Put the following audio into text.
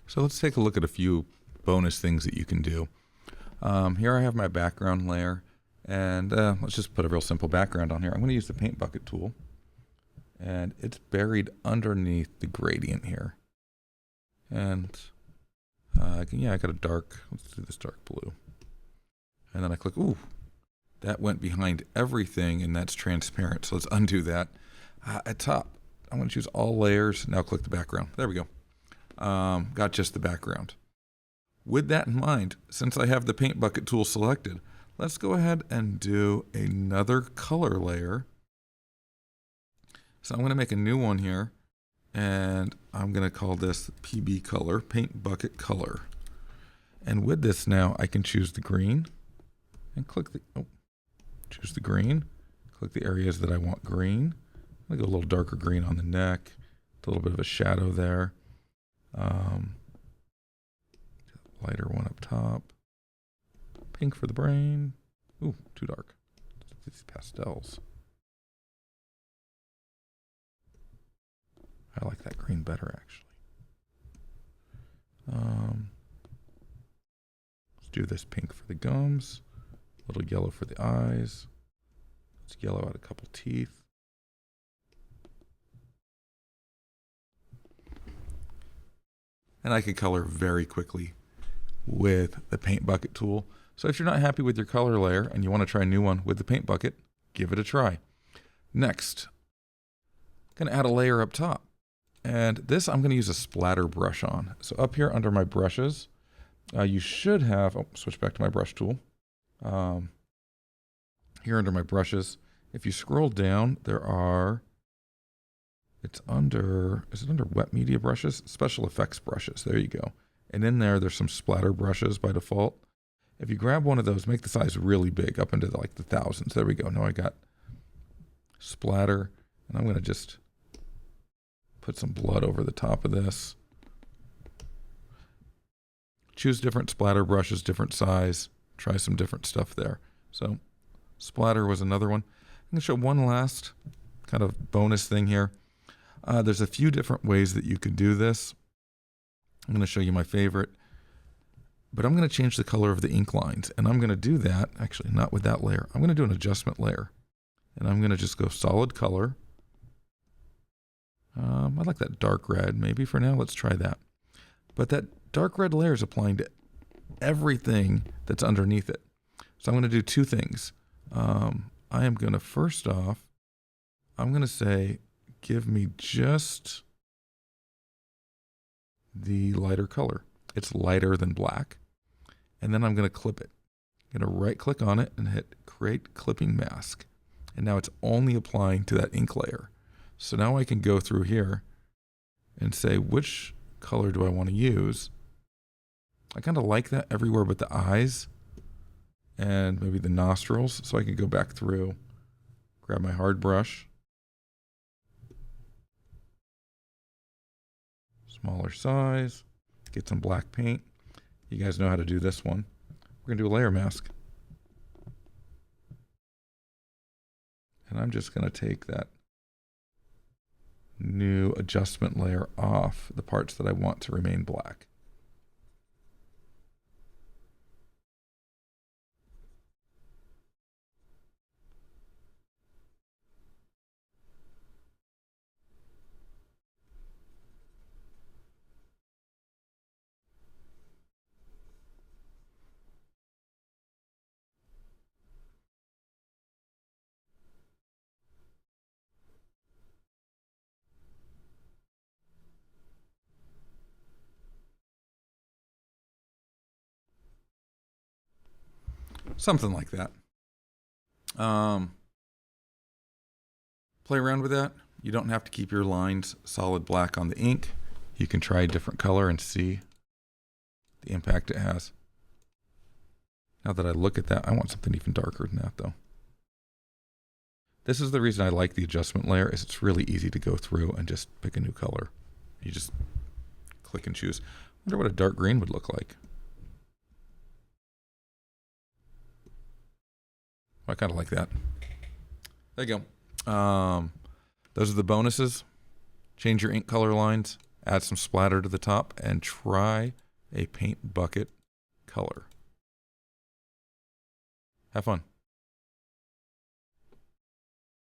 So let's take a look at a few bonus things that you can do. Here I have my background layer, and let's just put a real simple background on here. I'm going to use the paint bucket tool, and it's buried underneath the gradient here. And I got a dark, let's do this dark blue. And then I click, ooh, that went behind everything, and that's transparent. So let's undo that. At top, I'm going to choose all layers. Now click the background. There we go. Got just the background. With that in mind, since I have the paint bucket tool selected, let's go ahead and do another color layer. So I'm going to make a new one here, and I'm going to call this PB color, paint bucket color. And with this now, I can choose the green and click the, choose the green, click the areas that I want green. I'm going to go a little darker green on the neck, a little bit of a shadow there. Lighter one up top. Pink for the brain. Ooh, too dark. These pastels. I like that green better, actually. Let's do this pink for the gums. A little yellow for the eyes. Let's yellow out a couple teeth. And I can color very quickly with the paint bucket tool. So if you're not happy with your color layer and you want to try a new one with the paint bucket, give it a try. Next, I'm going to add a layer up top. And this I'm going to use a splatter brush on. So up here under my brushes, you should have, switch back to my brush tool. Here under my brushes, if you scroll down, there are, is it under wet media brushes? Special effects brushes, there you go. And in there, there's some splatter brushes by default. If you grab one of those, make the size really big, up into like the thousands. There we go. Now I got splatter, and I'm going to just put some blood over the top of this. Choose different splatter brushes, different size. Try some different stuff there. So splatter was another one. I'm going to show one last kind of bonus thing here. There's a few different ways that you could do this. I'm going to show you my favorite, but I'm going to change the color of the ink lines, and I'm going to do that, actually not with that layer. I'm going to do an adjustment layer, and I'm going to just go solid color. I like that dark red maybe for now. Let's try that. But that dark red layer is applying to everything that's underneath it. So I'm going to do two things. I am going to, first off, I'm going to say, give me just the lighter color. It's lighter than black. And then I'm going to clip it. I'm going to right click on it and hit create clipping mask. And now it's only applying to that ink layer. So now I can go through here and say, which color do I want to use? I kind of like that everywhere but the eyes and maybe the nostrils. So I can go back through, grab my hard brush, smaller size, get some black paint. You guys know how to do this one. We're going to do a layer mask. And I'm just going to take that new adjustment layer off the parts that I want to remain black. Something like that. Play around with that. You don't have to keep your lines solid black on the ink. You can try a different color and see the impact it has. Now that I look at that, I want something even darker than that though. This is the reason I like the adjustment layer, is it's really easy to go through and just pick a new color. You just click and choose. I wonder what a dark green would look like. I kind of like that. There you go. Those are the bonuses. Change your ink color lines, add some splatter to the top, and try a paint bucket color. Have fun.